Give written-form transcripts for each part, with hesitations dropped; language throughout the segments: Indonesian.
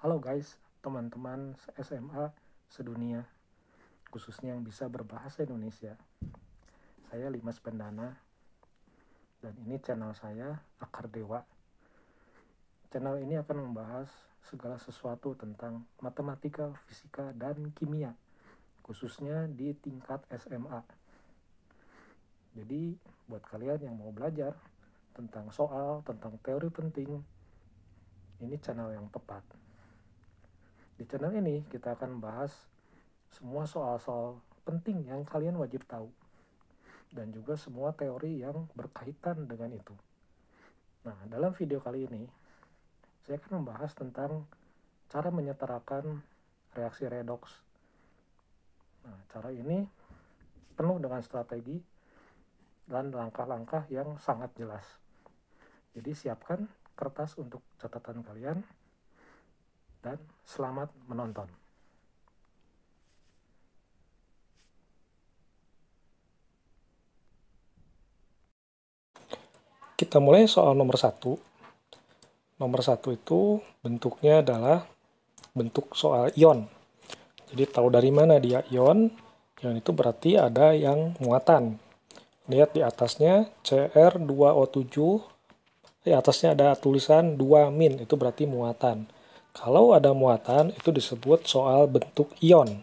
Halo guys, teman-teman SMA sedunia, khususnya yang bisa berbahasa Indonesia. Saya Limas Pendana, dan ini channel saya, Akar Dewa. Channel ini akan membahas segala sesuatu tentang matematika, fisika, dan kimia, khususnya di tingkat SMA. Jadi, buat kalian yang mau belajar tentang soal, tentang teori penting, ini channel yang tepat. Di channel ini kita akan membahas semua soal-soal penting yang kalian wajib tahu, dan juga semua teori yang berkaitan dengan itu. Nah, dalam video kali ini, saya akan membahas tentang cara menyetarakan reaksi redoks. Nah, cara ini penuh dengan strategi dan langkah-langkah yang sangat jelas. Jadi siapkan kertas untuk catatan kalian, dan selamat menonton. Kita mulai soal nomor 1. Nomor 1 itu bentuknya adalah bentuk soal ion. Jadi tahu dari mana dia ion? Ion itu berarti ada yang muatan. Lihat di atasnya Cr2O7, di atasnya ada tulisan 2-, itu berarti muatan. Kalau ada muatan itu disebut soal bentuk ion.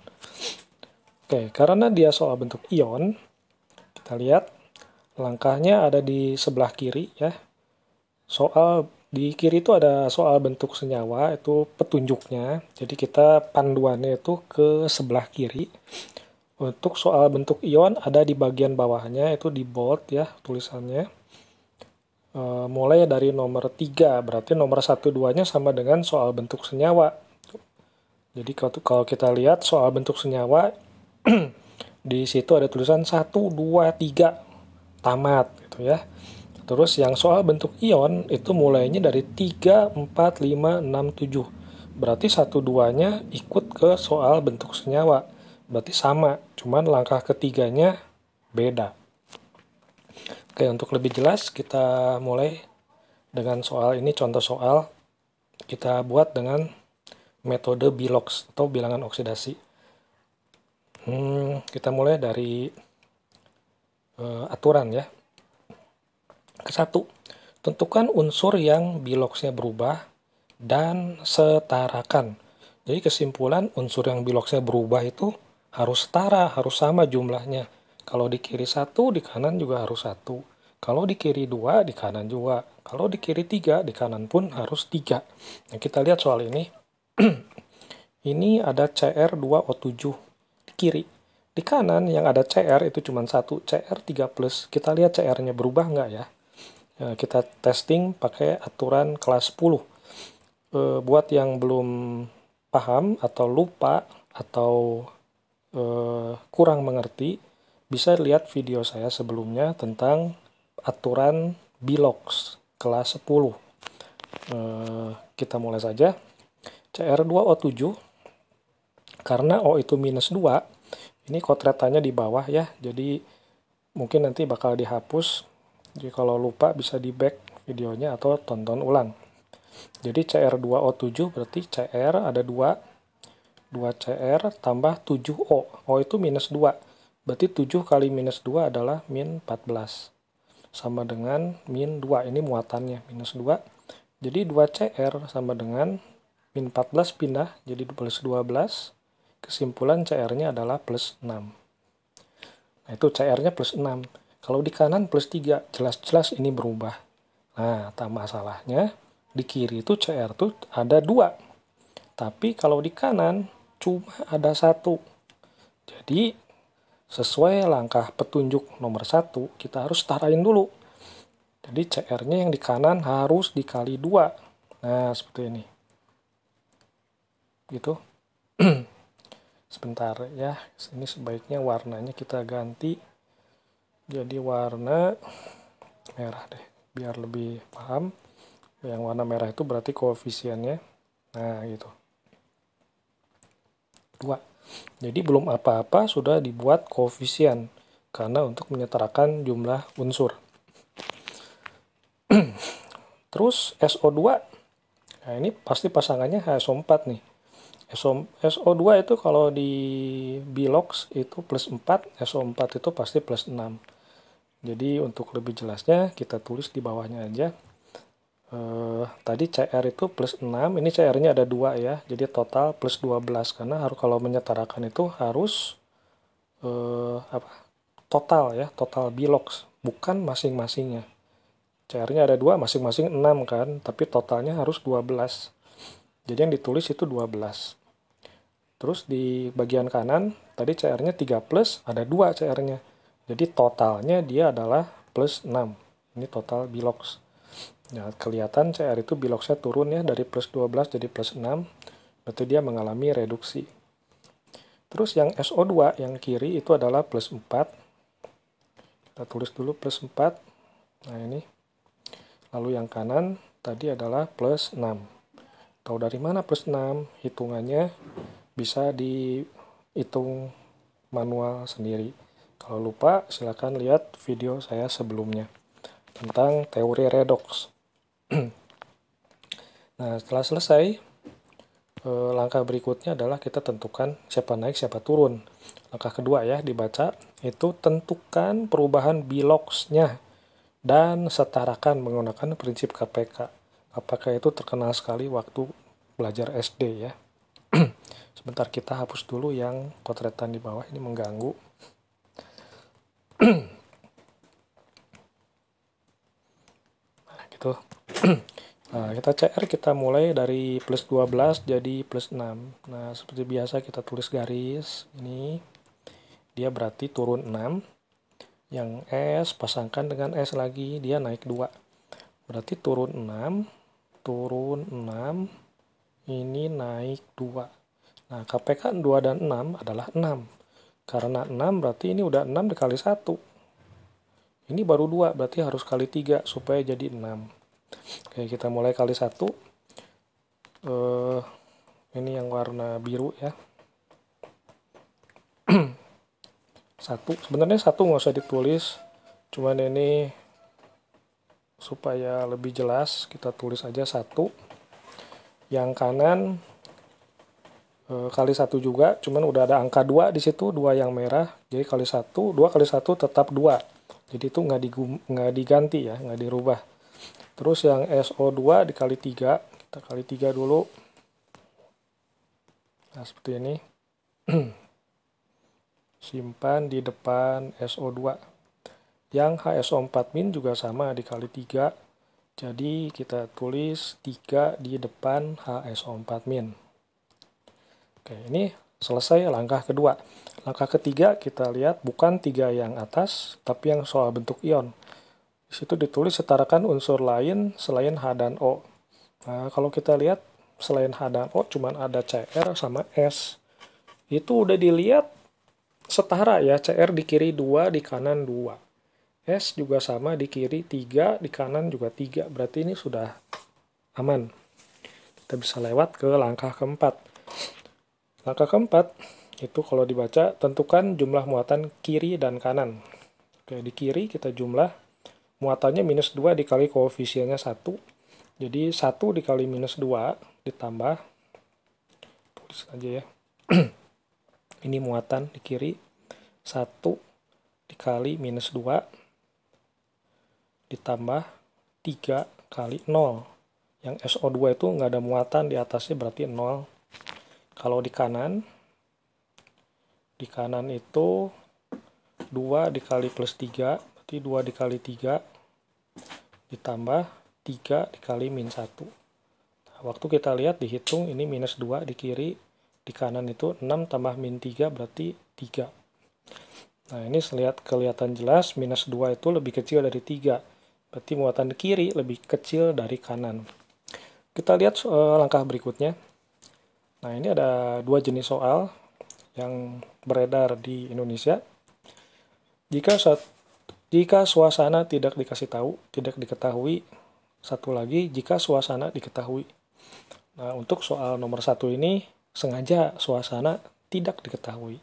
Oke, karena dia soal bentuk ion, kita lihat langkahnya ada di sebelah kiri ya. Soal di kiri itu ada soal bentuk senyawa, itu petunjuknya. Jadi kita panduannya itu ke sebelah kiri. Untuk soal bentuk ion ada di bagian bawahnya, itu di bold ya tulisannya. Mulai dari nomor 3, berarti nomor 1, 2-nya sama dengan soal bentuk senyawa. Jadi kalau kita lihat soal bentuk senyawa, di situ ada tulisan 1, 2, 3, tamat gitu ya. Terus yang soal bentuk ion itu mulainya dari 3, 4, 5, 6, 7. Berarti 1, 2-nya ikut ke soal bentuk senyawa. Berarti sama, cuman langkah ketiganya beda. Oke, untuk lebih jelas kita mulai dengan soal ini, contoh soal. Kita buat dengan metode Bilox atau bilangan oksidasi. Kita mulai dari aturan ya. Ke-1, tentukan unsur yang Biloxnya berubah dan setarakan. Jadi kesimpulan unsur yang Biloxnya berubah itu harus setara, harus sama jumlahnya. Kalau di kiri 1, di kanan juga harus 1. Kalau di kiri 2, di kanan juga. Kalau di kiri 3, di kanan pun harus 3. Nah, kita lihat soal ini. Ini ada Cr2O7 di kiri. Di kanan yang ada Cr itu cuma 1, Cr3+. Kita lihat Cr-nya berubah nggak ya? Kita testing pakai aturan kelas 10. Buat yang belum paham atau lupa atau kurang mengerti, bisa lihat video saya sebelumnya tentang aturan Bilox kelas 10. Kita mulai saja. Cr2O7, karena O itu minus 2, ini kotretannya di bawah ya, jadi mungkin nanti bakal dihapus. Jadi kalau lupa bisa di back videonya atau tonton ulang. Jadi Cr2O7 berarti Cr ada 2 Cr tambah 7O. O itu minus 2. Berarti 7 kali minus 2 adalah min 14. Sama dengan min 2. Ini muatannya, minus 2. Jadi 2Cr sama dengan min 14 pindah jadi plus 12. Kesimpulan Cr-nya adalah plus 6. Nah, itu Cr-nya plus 6. Kalau di kanan plus 3, jelas-jelas ini berubah. Nah, tak masalahnya, di kiri itu Cr itu ada 2. Tapi kalau di kanan, cuma ada 1. Jadi, sesuai langkah petunjuk nomor 1, kita harus setarain dulu. Jadi, Cr-nya yang di kanan harus dikali 2. Nah, seperti ini. Gitu. Sebentar ya, ini sebaiknya warnanya kita ganti. Jadi warna merah deh, biar lebih paham. Yang warna merah itu berarti koefisiennya. Nah, gitu. 2. Jadi belum apa-apa sudah dibuat koefisien. Karena untuk menyetarakan jumlah unsur. Terus SO2 Nah, ini pasti pasangannya HSO4 nih. SO2 itu kalau di Bilox itu plus 4, SO4 itu pasti plus 6. Jadi untuk lebih jelasnya kita tulis di bawahnya aja. Tadi CR itu plus 6, ini CR-nya ada 2 ya. Jadi total plus 12 karena harus kalau menyetarakan itu harus total ya, total Bilox, bukan masing-masingnya. CR-nya ada 2, masing-masing 6 kan, tapi totalnya harus 12. Jadi yang ditulis itu 12. Terus di bagian kanan, tadi CR-nya 3 plus, ada 2 CR-nya. Jadi totalnya dia adalah plus 6. Ini total Bilox. Nah, kelihatan CR itu Biloxnya turun ya, dari plus 12 jadi plus 6. Berarti dia mengalami reduksi. Terus yang SO2, yang kiri itu adalah plus 4. Kita tulis dulu plus 4. Nah, ini. Lalu yang kanan tadi adalah plus 6. Tahu dari mana plus 6? Hitungannya bisa dihitung manual sendiri. Kalau lupa, silakan lihat video saya sebelumnya tentang teori redox. Nah, setelah selesai, langkah berikutnya adalah kita tentukan siapa naik, siapa turun. Langkah kedua ya, dibaca, itu tentukan perubahan Bilox-nya dan setarakan menggunakan prinsip KPK. KPK itu terkenal sekali waktu belajar SD ya. Sebentar, kita hapus dulu yang potretan di bawah, ini mengganggu. Nah, gitu. Nah, kita CR kita mulai dari plus 12 jadi plus 6. Nah, seperti biasa kita tulis garis. Ini dia berarti turun 6. Yang S pasangkan dengan S lagi, dia naik 2. Berarti turun 6, ini naik 2. Nah, KPK 2 dan 6 adalah 6. Karena 6 berarti ini udah 6 dikali 1. Ini baru 2, berarti harus kali 3 supaya jadi 6. Oke, kita mulai kali 1. Ini yang warna biru ya. 1. Sebenarnya 1 nggak usah ditulis. Cuman ini supaya lebih jelas, kita tulis aja 1. Yang kanan kali 1 juga, cuman udah ada angka 2 di situ, 2 yang merah. Jadi kali 1, 2 kali 1 tetap 2. Jadi itu nggak diganti ya, nggak dirubah. Terus yang SO2 dikali 3, kita kali 3 dulu. Nah, seperti ini. Simpan di depan SO2. Yang HSO4- juga sama dikali 3. Jadi kita tulis 3 di depan HSO4-. Oke, ini selesai langkah kedua. Langkah ketiga kita lihat bukan 3 yang atas, tapi yang soal bentuk ion. Di situ ditulis setarakan unsur lain selain H dan O. Nah, kalau kita lihat selain H dan O cuma ada CR sama S. Itu udah dilihat setara ya, CR di kiri 2, di kanan 2. S juga sama, di kiri 3, di kanan juga 3. Berarti ini sudah aman. Kita bisa lewat ke langkah keempat. Langkah keempat, itu kalau dibaca, tentukan jumlah muatan kiri dan kanan. Oke, di kiri kita jumlah muatannya minus 2 dikali koefisiennya 1. Jadi 1 dikali minus 2 ditambah, tulis aja ya. Ini muatan di kiri, 1 dikali minus 2 ditambah 3 kali 0. Yang SO2 itu nggak ada muatan di atasnya, berarti 0. Kalau di kanan itu 2 dikali plus 3, berarti 2 dikali 3 ditambah 3 dikali min 1. Nah, waktu kita lihat dihitung ini minus 2 di kiri, di kanan itu 6 tambah min 3 berarti 3. Nah, ini kelihatan jelas minus 2 itu lebih kecil dari 3. Berarti muatan di kiri lebih kecil dari kanan. Kita lihat langkah berikutnya. Nah, ini ada 2 jenis soal yang beredar di Indonesia. Jika suasana tidak diketahui. Satu lagi, jika suasana diketahui. Nah, untuk soal nomor 1 ini, sengaja suasana tidak diketahui.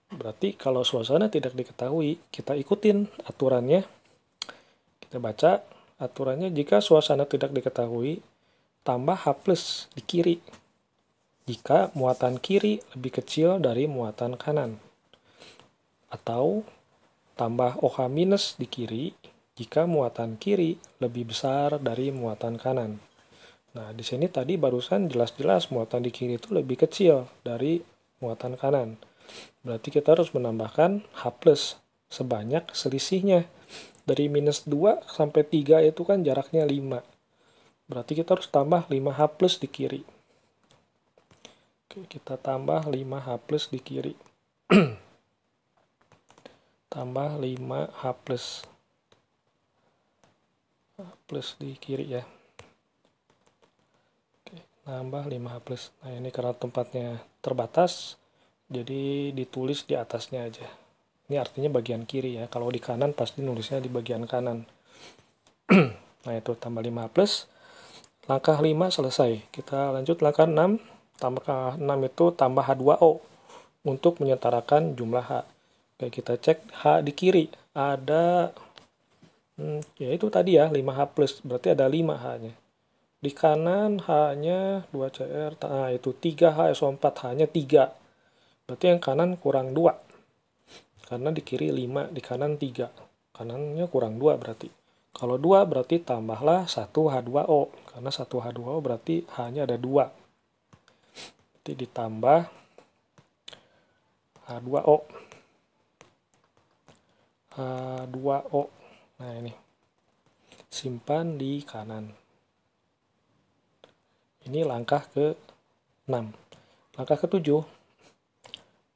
Berarti kalau suasana tidak diketahui, kita ikutin aturannya. Kita baca aturannya, jika suasana tidak diketahui, tambah H plus di kiri jika muatan kiri lebih kecil dari muatan kanan. Atau tambah OH minus di kiri jika muatan kiri lebih besar dari muatan kanan. Nah, di sini tadi barusan jelas-jelas muatan di kiri itu lebih kecil dari muatan kanan. Berarti kita harus menambahkan H plus sebanyak selisihnya. Dari minus 2 sampai 3 itu kan jaraknya 5. Berarti kita harus tambah 5H plus di kiri. Oke, kita tambah 5H plus di kiri. Tambah 5H plus. Plus di kiri ya. Oke, nambah 5H plus. Nah, ini karena tempatnya terbatas, jadi ditulis di atasnya aja. Ini artinya bagian kiri ya. Kalau di kanan pasti nulisnya di bagian kanan. Nah, itu tambah 5H plus. Langkah 5 selesai. Kita lanjut langkah 6. Tambah 6 itu tambah H2O untuk menyetarakan jumlah H. Oke, kita cek H di kiri. Ada, ya itu tadi ya, 5H plus. Berarti ada 5 H-nya. Di kanan H-nya 2Cr. Nah, itu 3HSO4. H-nya 3. Berarti yang kanan kurang 2. Karena di kiri 5, di kanan 3. Kanannya kurang 2 berarti. Kalau 2 berarti tambahlah 1H2O. Karena 1H2O berarti H-nya ada 2. Berarti ditambah H2O. H2O. Nah, ini. Simpan di kanan. Ini langkah ke-6. Langkah ke-7.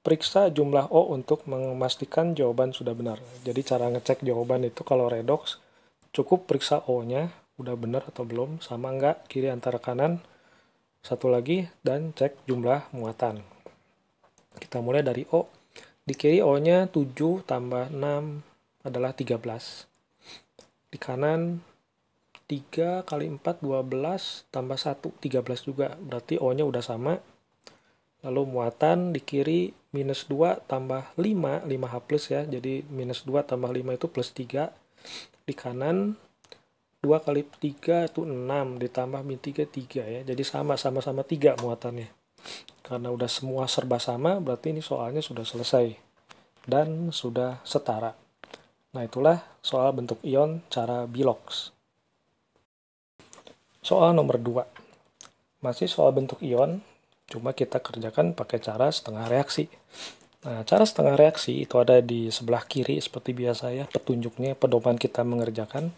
Periksa jumlah O untuk memastikan jawaban sudah benar. Jadi cara ngecek jawaban itu kalau redox, cukup periksa O-nya, udah benar atau belum, sama enggak, kiri antara kanan, satu lagi, dan cek jumlah muatan. Kita mulai dari O. Di kiri O-nya 7 tambah 6 adalah 13. Di kanan 3 kali 4, 12, tambah 1, 13 juga. Berarti O-nya udah sama. Lalu muatan di kiri minus 2 tambah 5, 5H plus ya. Jadi minus 2 tambah 5 itu plus 3. Di kanan 2 kali 3 itu 6, ditambah min 3, 3 ya. Jadi sama-sama 3 muatannya. Karena udah semua serba sama, berarti ini soalnya sudah selesai. Dan sudah setara. Nah, itulah soal bentuk ion cara Bilox. Soal nomor 2. Masih soal bentuk ion, cuma kita kerjakan pakai cara setengah reaksi. Nah, cara setengah reaksi itu ada di sebelah kiri seperti biasa ya, petunjuknya, pedoman kita mengerjakan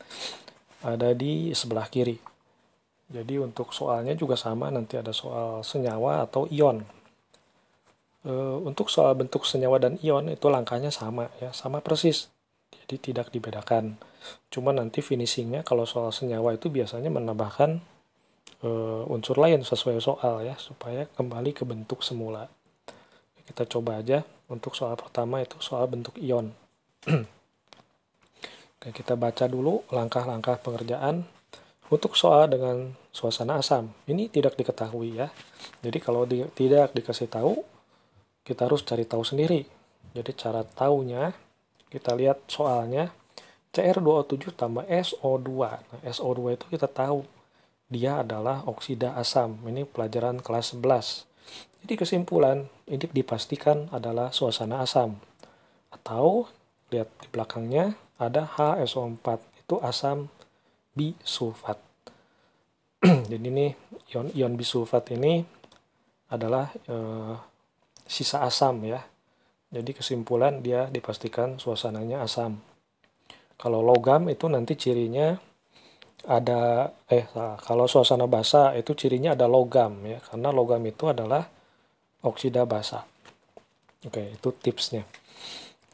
ada di sebelah kiri. Jadi untuk soalnya juga sama, nanti ada soal senyawa atau ion. Untuk soal bentuk senyawa dan ion itu langkahnya sama ya, sama persis. Jadi tidak dibedakan. Cuma nanti finishingnya kalau soal senyawa itu biasanya menambahkan unsur lain sesuai soal ya, supaya kembali ke bentuk semula. Kita coba aja untuk soal pertama itu soal bentuk ion. Oke, kita baca dulu langkah-langkah pengerjaan. Untuk soal dengan suasana asam, ini tidak diketahui ya. Jadi kalau tidak dikasih tahu, kita harus cari tahu sendiri. Jadi cara taunya, kita lihat soalnya, Cr2O7 tambah SO2. Nah, SO2 itu kita tahu, dia adalah oksida asam. Ini pelajaran kelas 11. Jadi kesimpulan, ini dipastikan adalah suasana asam. Atau, lihat di belakangnya, ada HSO4, itu asam bisulfat. Jadi ini ion bisulfat ini adalah sisa asam ya. Jadi kesimpulan dia dipastikan suasananya asam. Kalau logam itu nanti cirinya ada kalau suasana basa itu cirinya ada logam ya, karena logam itu adalah oksida basa. Oke, itu tipsnya.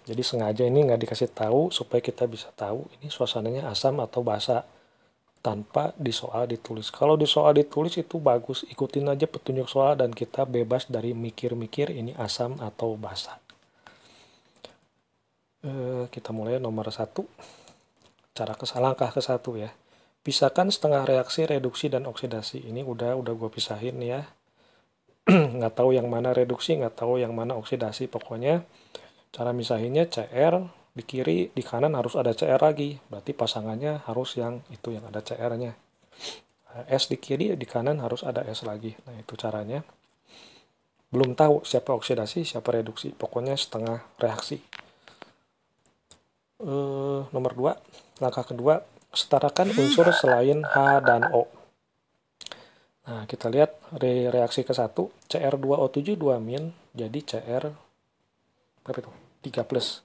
Jadi sengaja ini nggak dikasih tahu supaya kita bisa tahu ini suasananya asam atau basa tanpa di soal ditulis. Kalau di soal ditulis itu bagus, ikutin aja petunjuk soal dan kita bebas dari mikir-mikir ini asam atau basa. Kita mulai nomor 1. Langkah ke-1 ya. Pisahkan setengah reaksi reduksi dan oksidasi. Ini udah gue pisahin ya. Nggak tahu yang mana reduksi, nggak tahu yang mana oksidasi. Pokoknya cara misahinnya Cr di kiri, di kanan harus ada Cr lagi. Berarti pasangannya harus yang itu yang ada Cr-nya. Nah, S di kiri, di kanan harus ada S lagi. Nah, itu caranya. Belum tahu siapa oksidasi, siapa reduksi. Pokoknya setengah reaksi. Nomor 2, langkah kedua, setarakan unsur selain H dan O. Nah, kita lihat reaksi ke-1, Cr2O7 2- jadi Cr berapa itu? 3+.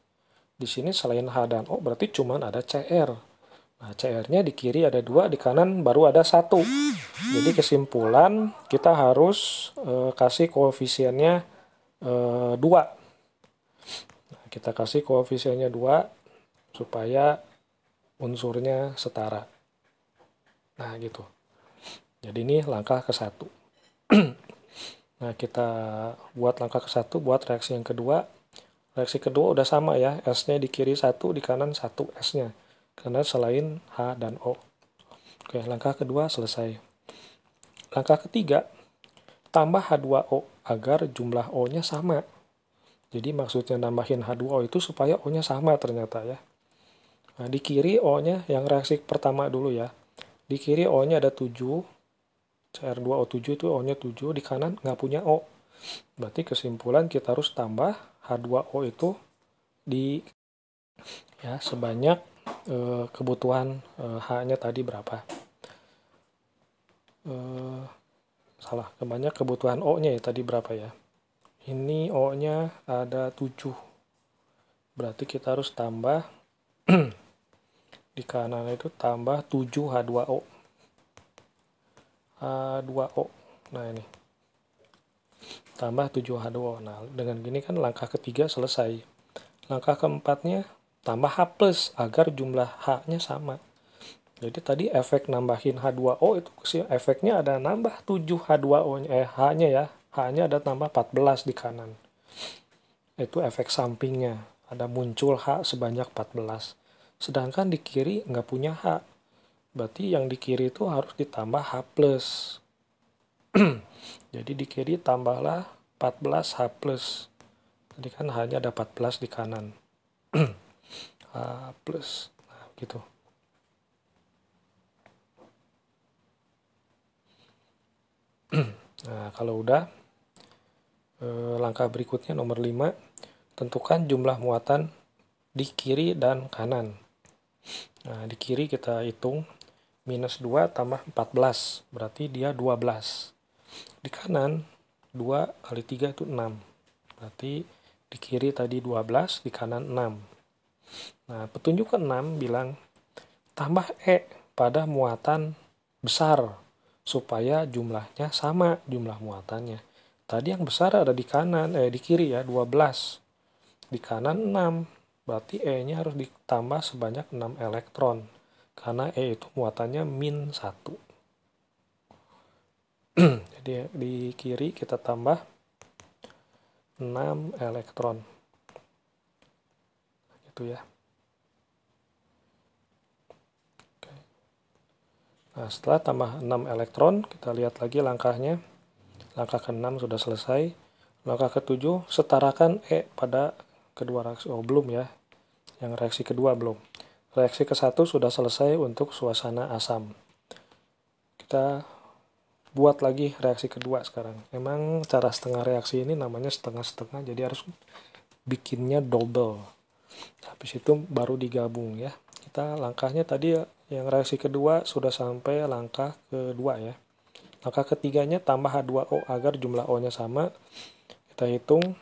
Di sini selain H dan O berarti cuma ada Cr. Nah, Cr-nya di kiri ada 2, di kanan baru ada 1. Jadi kesimpulan kita harus kasih koefisiennya 2. Nah, kita kasih koefisiennya 2 supaya unsurnya setara. Nah, gitu. Jadi ini langkah ke-1. Nah, kita buat langkah ke-1, buat reaksi yang kedua. Reaksi kedua udah sama ya, S-nya di kiri 1, di kanan 1 S-nya. Karena selain H dan O. Oke, langkah kedua selesai. Langkah ketiga, tambah H2O agar jumlah O-nya sama. Jadi maksudnya nambahin H2O itu supaya O-nya sama ternyata ya. Nah, di kiri O-nya yang reaksi pertama dulu ya. Di kiri O-nya ada 7, Cr2O7 itu O-nya 7, di kanan nggak punya O. Berarti kesimpulan kita harus tambah H2O itu di ya sebanyak kebutuhan H-nya tadi berapa. Salah, sebanyak kebutuhan O-nya ya tadi berapa ya. Ini O-nya ada 7. Berarti kita harus tambah di kanan itu tambah 7 H2O. H2O. Nah, ini. Tambah 7 H2O. Nah, dengan gini kan langkah ketiga selesai. Langkah keempatnya tambah H+ agar jumlah H-nya sama. Jadi tadi efek nambahin H2O itu efeknya ada nambah 7 H2O-nya, H-nya ya. H-nya ada tambah 14 di kanan. Itu efek sampingnya. Ada muncul H sebanyak 14. Sedangkan di kiri nggak punya H. Berarti yang di kiri itu harus ditambah H+. Jadi di kiri tambahlah 14 H+. Tadi kan H-nya ada 14 di kanan. H+. Nah, gitu. Nah, kalau udah, langkah berikutnya nomor 5, tentukan jumlah muatan di kiri dan kanan. Nah, di kiri kita hitung, -2 tambah 14, berarti dia 12. Di kanan, 2 kali 3 itu 6. Berarti di kiri tadi 12, di kanan 6. Nah, petunjuk ke-6 bilang, tambah E pada muatan besar, supaya jumlahnya sama jumlah muatannya. Tadi yang besar ada di kanan, di kiri ya, 12. Di kanan 6. Berarti E-nya harus ditambah sebanyak 6 elektron. Karena E itu muatannya -1. Jadi di kiri kita tambah 6 elektron. Gitu ya. Oke. Nah, setelah tambah 6 elektron, kita lihat lagi langkahnya. Langkah ke-6 sudah selesai. Langkah ke-7, setarakan E pada kedua reaksi. Oh, belum ya. Yang reaksi kedua belum. Reaksi ke-1 sudah selesai untuk suasana asam. Kita buat lagi reaksi kedua sekarang. Memang cara setengah reaksi ini namanya setengah-setengah, jadi harus bikinnya double. Habis itu baru digabung ya. Kita langkahnya tadi yang reaksi kedua sudah sampai langkah kedua ya. Langkah ketiganya tambah H2O agar jumlah O-nya sama. Kita hitung.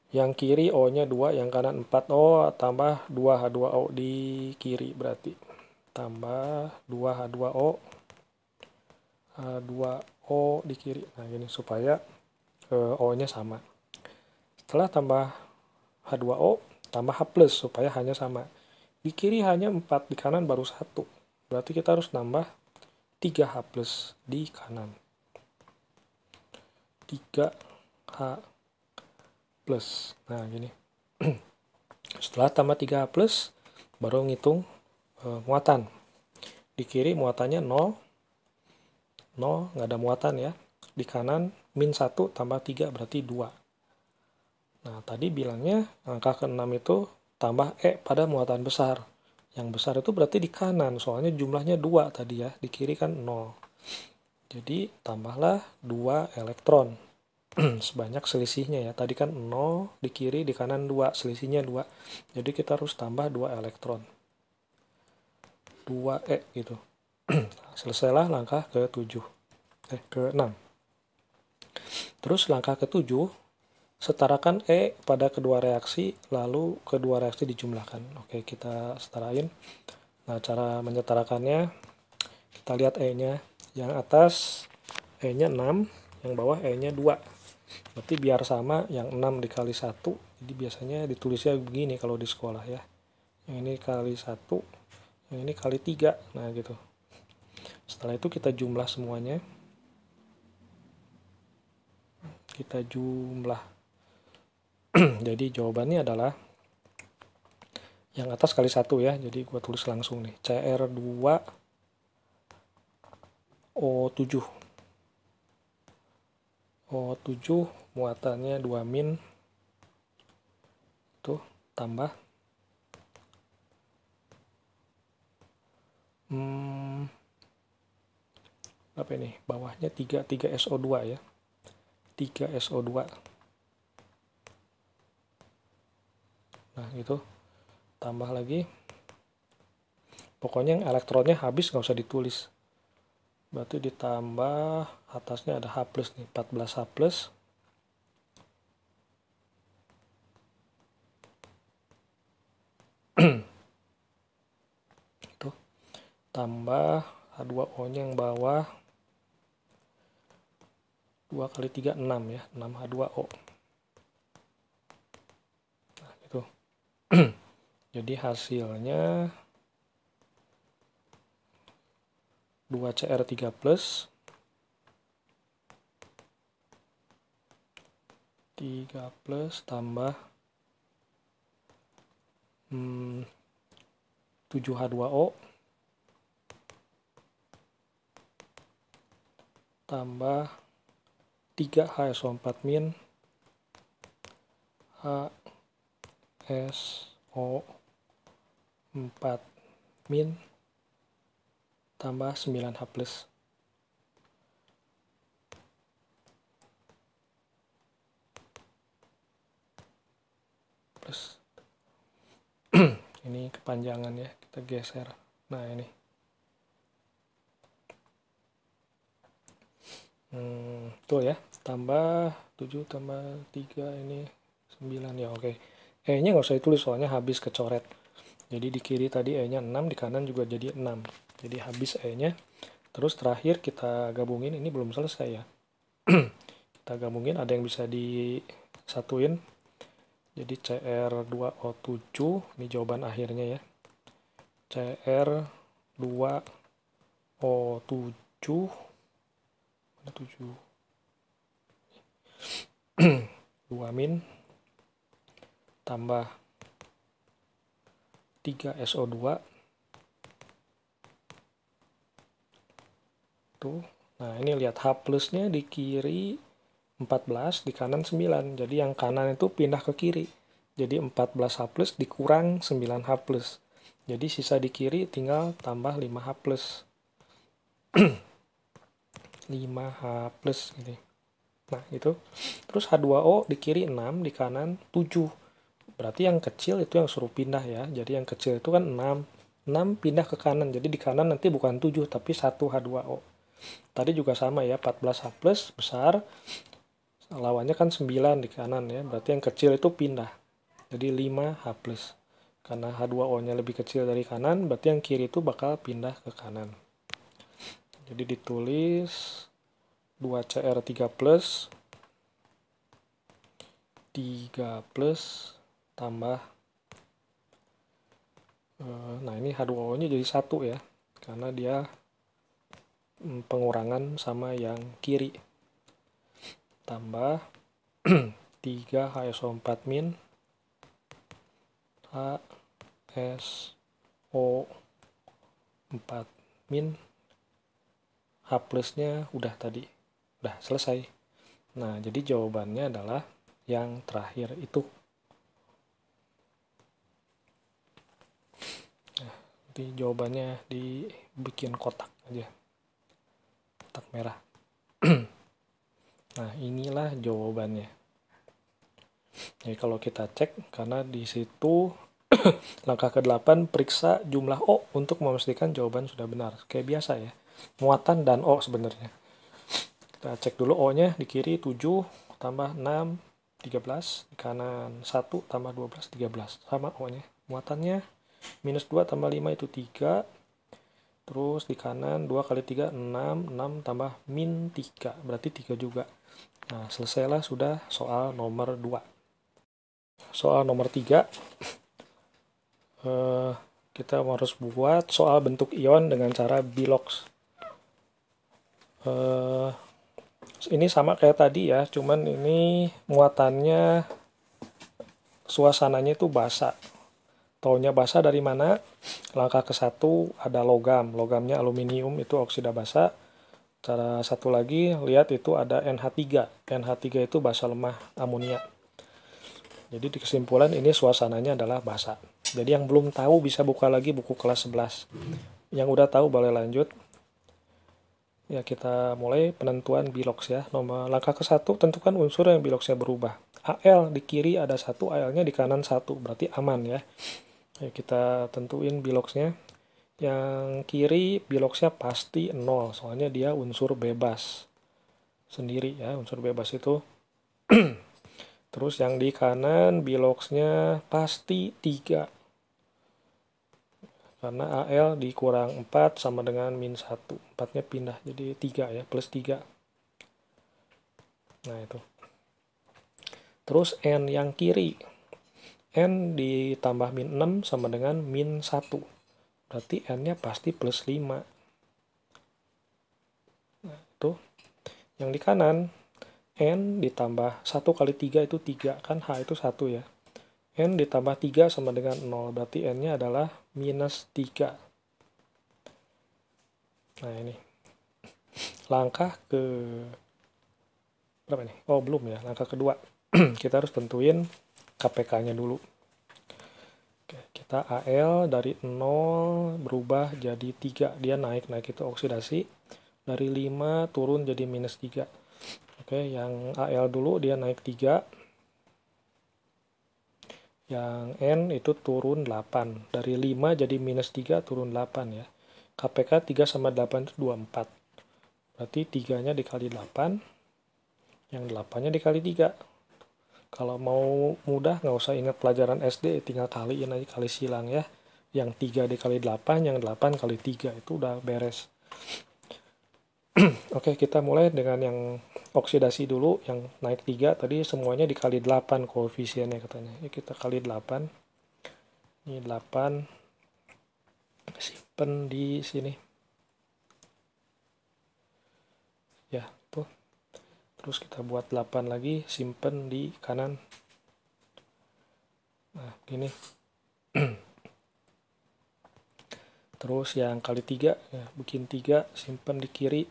Yang kiri O-nya 2, yang kanan 4. O tambah 2 H2O di kiri berarti. Tambah 2 H2O. H2O di kiri. Nah, gini supaya O-nya sama. Setelah tambah H2O, tambah H+, supaya hanya sama. Di kiri hanya 4, di kanan baru 1. Berarti kita harus nambah 3H+ di kanan. 3H+. Nah, gini. Setelah tambah 3H+, baru ngitung muatan. Di kiri muatannya 0, nggak ada muatan ya. Di kanan -1 tambah 3 berarti 2. Nah, tadi bilangnya angka ke-6 itu tambah E pada muatan besar. Yang besar itu berarti di kanan, soalnya jumlahnya 2 tadi ya, di kiri kan 0. Jadi tambahlah 2 elektron. Sebanyak selisihnya ya. Tadi kan 0, di kiri, di kanan 2, selisihnya 2. Jadi kita harus tambah 2 elektron. 2E gitu. Selesailah langkah ke-7. Ke-6. Terus langkah ke-7, setarakan E pada kedua reaksi, lalu kedua reaksi dijumlahkan. Oke, kita setarain. Nah, cara menyetarakannya, kita lihat E-nya. Yang atas E-nya 6, yang bawah E-nya 2. Berarti biar sama, yang 6 dikali 1. Jadi biasanya ditulisnya begini kalau di sekolah ya. Yang ini kali 1, yang ini kali 3. Nah, gitu. Setelah itu kita jumlah semuanya. Kita jumlah. Jadi jawabannya adalah yang atas kali 1 ya. Jadi gua tulis langsung nih. Cr2O7. O7 muatannya 2 min. Tuh, tambah. Apa ini? Bawahnya 3SO2 ya. 3SO2. Nah, itu. Tambah lagi. Pokoknya yang elektronnya habis nggak usah ditulis. Berarti ditambah atasnya ada H plus nih, 14H plus. Itu. Tambah H2O-nya yang bawah. 2 kali 3, 6 ya. 6H2O. Nah, gitu. Jadi hasilnya 2Cr3 plus 3 plus tambah 7H2O tambah 3HSO4 min HSO4 min tambah 9H plus. Ini kepanjangan ya, kita geser. Nah, ini. Tuh ya, tambah 7 tambah 3 ini 9 ya, oke. E-nya nggak usah ditulis soalnya habis kecoret. Jadi di kiri tadi E-nya 6, di kanan juga jadi 6. Jadi habis E-nya. Terus terakhir kita gabungin, ini belum selesai ya. Kita gabungin, ada yang bisa disatuin. Jadi Cr2O7, ini jawaban akhirnya ya. Cr2O7, mana 7? 2 min tambah 3SO2 tuh. Nah, ini lihat H plusnya di kiri 14, di kanan 9. Jadi yang kanan itu pindah ke kiri. Jadi 14H plus dikurang 9H plus. Jadi sisa di kiri tinggal tambah 5H plus. 5H plus gitu. Nah, itu. Terus H2O di kiri 6, di kanan 7. Berarti yang kecil itu yang suruh pindah ya. Jadi yang kecil itu kan 6. 6 pindah ke kanan. Jadi di kanan nanti bukan 7, tapi 1 H2O. Tadi juga sama ya, 14H plus besar. Lawannya kan 9 di kanan ya. Berarti yang kecil itu pindah. Jadi 5H plus. Karena H2O-nya lebih kecil dari kanan, berarti yang kiri itu bakal pindah ke kanan. Jadi ditulis 2Cr3 plus 3 plus tambah, nah ini H2O-nya jadi 1 ya, karena dia pengurangan sama yang kiri. Tambah 3HSO4 min HSO4 min H plusnya udah tadi. Udah selesai. Nah, jadi jawabannya adalah yang terakhir itu. Nah, Nanti jawabannya dibikin kotak aja, kotak merah. Nah, inilah jawabannya. Jadi kalau kita cek, karena di situ langkah ke-8 periksa jumlah O untuk memastikan jawaban sudah benar. Kayak biasa ya, muatan dan O sebenarnya. Kita cek dulu O-nya, di kiri 7 tambah 6, 13, di kanan 1 tambah 12, 13. Sama O-nya. Muatannya minus 2 tambah 5 itu 3. Terus di kanan 2 kali 3, 6. 6 tambah min 3, berarti 3 juga. Nah, selesailah sudah soal nomor 2. Soal nomor 3, kita harus buat soal bentuk ion dengan cara Bilox. Ini sama kayak tadi ya, cuman ini muatannya, suasananya itu basa. Taunya basa dari mana? Langkah ke-1 ada logam. Logamnya aluminium, itu oksida basa. Cara satu lagi, lihat itu ada NH3. NH3 itu basa lemah amonia. Jadi di kesimpulan ini suasananya adalah basa. Jadi yang belum tahu bisa buka lagi buku kelas 11. Yang udah tahu boleh lanjut. Ya, kita mulai penentuan Bilox ya. Langkah ke-1, tentukan unsur yang Biloxnya berubah. Al di kiri ada 1, Al-nya di kanan 1, berarti aman ya. Ya, kita tentuin Biloxnya. Yang kiri Biloxnya pasti 0, soalnya dia unsur bebas sendiri ya, unsur bebas itu. Terus yang di kanan Biloxnya pasti 3. Karena Al dikurang 4 sama dengan min 1. 4-nya pindah jadi 3 ya, plus 3. Nah itu. Terus N yang kiri. N ditambah min 6 sama dengan min 1. Berarti N-nya pasti plus 5. Nah itu. Yang di kanan, N ditambah 1 kali 3 itu 3. Kan H itu 1 ya. N ditambah 3 sama dengan 0. Berarti N-nya adalah minus 3. Nah ini. Langkah ke... berapa nih? Oh belum ya, langkah kedua. Kita harus tentuin KPK-nya dulu. Oke, kita Al dari 0 berubah jadi 3. Dia naik itu oksidasi. Dari 5 turun jadi minus 3. Oke, yang Al dulu dia naik 3. Yang N itu turun 8. Dari 5 jadi minus 3 turun 8 ya. KPK 3 sama 8 itu 24. Berarti 3-nya dikali 8. Yang 8-nya dikali 3. Kalau mau mudah nggak usah ingat pelajaran SD, tinggal kaliin aja, kali silang ya. Yang 3 dikali 8, yang 8 kali 3. Itu udah beres. Oke, kita mulai dengan yang oksidasi dulu, yang naik 3 tadi semuanya dikali 8 koefisiennya katanya. Ya, kita kali 8. Ini 8. Simpen di sini. Ya, tuh. Terus kita buat 8 lagi, simpen di kanan. Nah, gini. Terus yang kali 3, ya, bikin 3, simpen di kiri.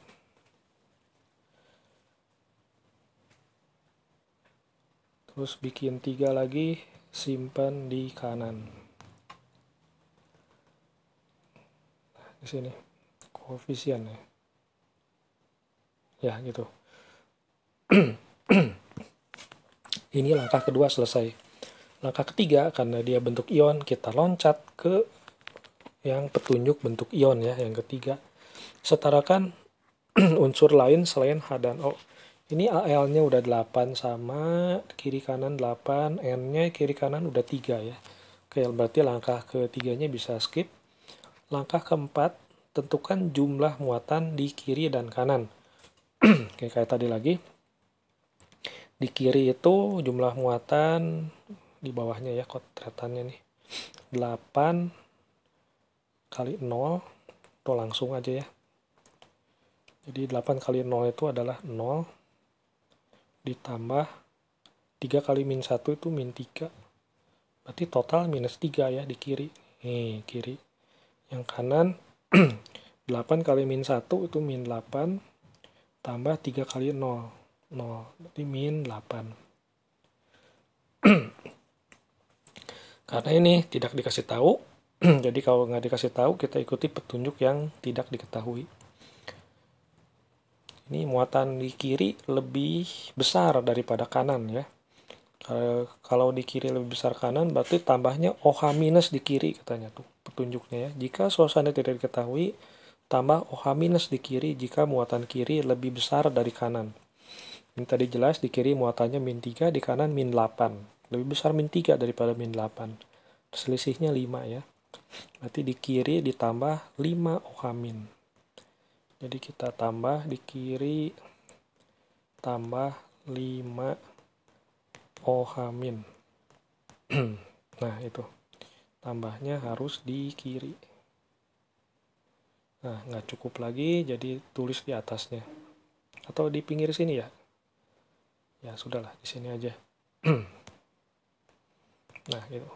Terus bikin 3 lagi, simpan di kanan. Nah, di sini koefisien ya. Ya, gitu. Ini langkah kedua selesai. Langkah ketiga, karena dia bentuk ion, kita loncat ke yang petunjuk bentuk ion ya, yang ketiga. Setarakan unsur lain selain H dan O. Ini Al-nya udah 8 sama, kiri kanan 8, N-nya kiri kanan udah 3 ya. Oke, berarti langkah ketiganya bisa skip. Langkah keempat, tentukan jumlah muatan di kiri dan kanan. Oke, kayak tadi lagi. Di kiri itu jumlah muatan, di bawahnya ya, kodretannya nih. 8 kali 0, itu langsung aja ya. Jadi 8 kali 0 itu adalah 0. Ditambah 3 kali min 1 itu min 3. Berarti total minus 3 ya di kiri. Nih, kiri. Yang kanan 8 kali min 1 itu min 8. Tambah 3 kali 0. 0. Berarti min 8. Karena ini tidak dikasih tahu, Jadi kalau nggak dikasih tahu, kita ikuti petunjuk yang tidak diketahui. Ini muatan di kiri lebih besar daripada kanan ya. Kalau di kiri lebih besar kanan, berarti tambahnya OH minus di kiri katanya tuh petunjuknya ya. Jika suasana tidak diketahui, tambah OH minus di kiri jika muatan kiri lebih besar dari kanan. Ini tadi jelas di kiri muatannya min 3, di kanan min 8. Lebih besar min 3 daripada min 8. Selisihnya 5 ya. Berarti di kiri ditambah 5 OH min. Jadi kita tambah di kiri tambah 5 OH min. Nah itu. Tambahnya harus di kiri. Nah nggak cukup lagi, jadi tulis di atasnya. Atau di pinggir sini ya. Ya sudahlah, di sini aja. Nah gitu.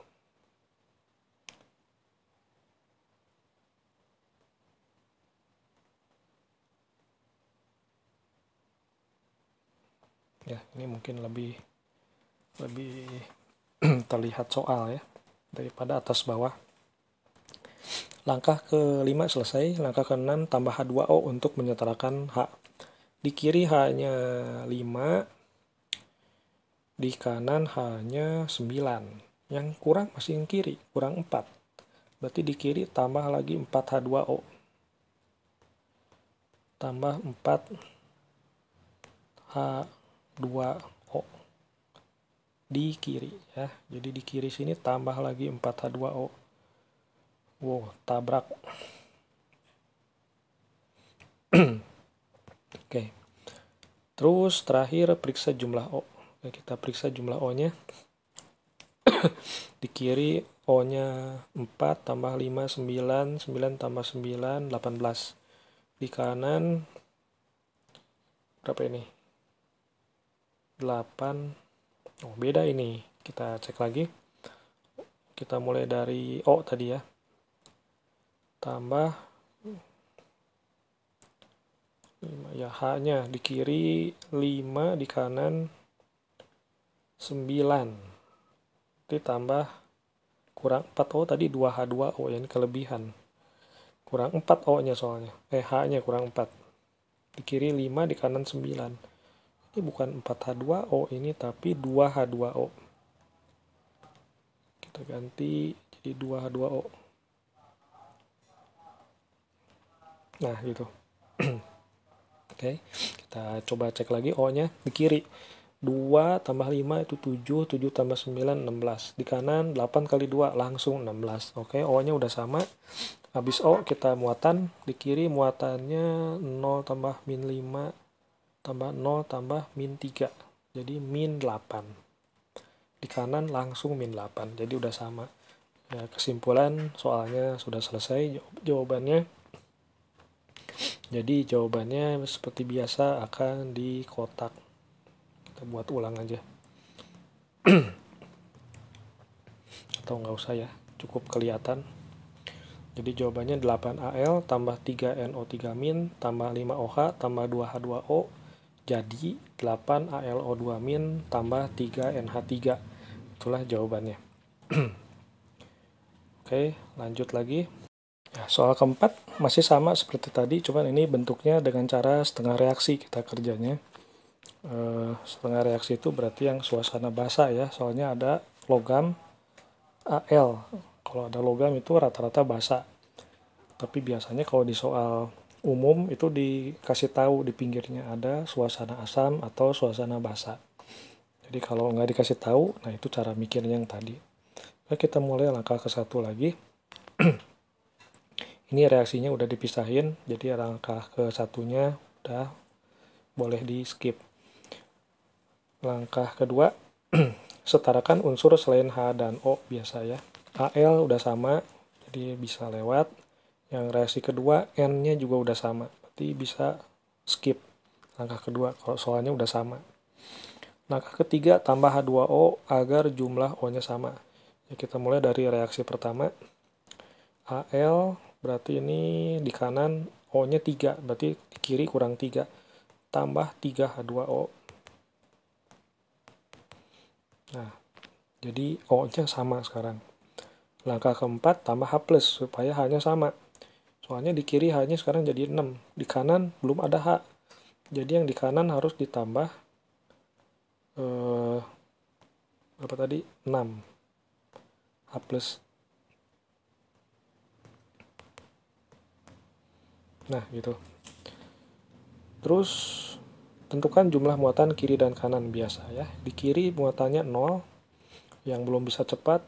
Ya ini mungkin lebih terlihat soal ya daripada atas bawah. Langkah ke-5 selesai, langkah ke-6 tambah H2O untuk menyetarakan H. Di kiri H-nya 5, di kanan H-nya 9. Yang kurang masih yang kiri, kurang 4. Berarti di kiri tambah lagi 4 H2O. Tambah 4 H2O di kiri ya. Jadi di kiri sini tambah lagi 4 H2O. Wow, tabrak. Oke. Terus terakhir periksa jumlah O. Oke, kita periksa jumlah O-nya. Di kiri O-nya 4 tambah 5, 9. 9 tambah 9, 18. Di kanan berapa ini? 8. Oh, beda ini. Kita cek lagi. Kita mulai dari O tadi ya. Tambah ya H-nya di kiri 5, di kanan 9. Ditambah kurang 4 O tadi 2 H2O yang kelebihan. Kurang 4 O-nya soalnya. H-nya kurang 4. Di kiri 5, di kanan 9. Ini bukan 4 H2O ini tapi 2 H2O. Kita ganti jadi 2 H2O. Nah, gitu. Oke, kita coba cek lagi O-nya di kiri. 2 tambah 5 itu 7, 7 tambah 9, 16. Di kanan 8 kali 2 langsung 16. Oke, O-nya udah sama. Habis O kita muatan. Di kiri muatannya 0 tambah min 5 tambah 0 tambah min 3. Jadi min 8. Di kanan langsung min 8. Jadi udah sama. Ya, kesimpulan soalnya sudah selesai jawabannya. Jadi jawabannya seperti biasa akan di kotak. Kita buat ulang aja. Atau nggak usah ya, cukup kelihatan. Jadi jawabannya 8Al tambah 3NO3- tambah 5OH tambah 2H2O. Jadi 8AlO2- tambah 3NH3. Itulah jawabannya. Oke, lanjut lagi. Ya, soal keempat masih sama seperti tadi, cuman ini bentuknya dengan cara setengah reaksi kita kerjanya. Setengah reaksi itu berarti yang suasana basah ya, soalnya ada logam Al. Kalau ada logam itu rata-rata basah. Tapi biasanya kalau di soal umum itu dikasih tahu di pinggirnya ada suasana asam atau suasana basah. Jadi kalau nggak dikasih tahu, nah itu cara mikirnya yang tadi. Nah, kita mulai langkah ke satu lagi. Ini reaksinya udah dipisahin, jadi langkah ke satunya udah boleh di skip. Langkah kedua, setarakan unsur selain H dan O biasa ya. Al udah sama, jadi bisa lewat. Yang reaksi kedua, N-nya juga udah sama, berarti bisa skip langkah kedua kalau soalnya udah sama. Langkah ketiga, tambah H2O agar jumlah O-nya sama. Ya, kita mulai dari reaksi pertama. Al berarti ini di kanan O-nya 3, berarti di kiri kurang 3. Tambah 3H2O. Nah, jadi O-nya sama sekarang. Langkah keempat, tambah H plus supaya H-nya sama. Soalnya di kiri H-nya sekarang jadi 6. Di kanan belum ada H. Jadi yang di kanan harus ditambah berapa tadi? 6. H plus. Nah, gitu. Terus tentukan jumlah muatan kiri dan kanan biasa ya. Di kiri muatannya 0. Yang belum bisa cepat,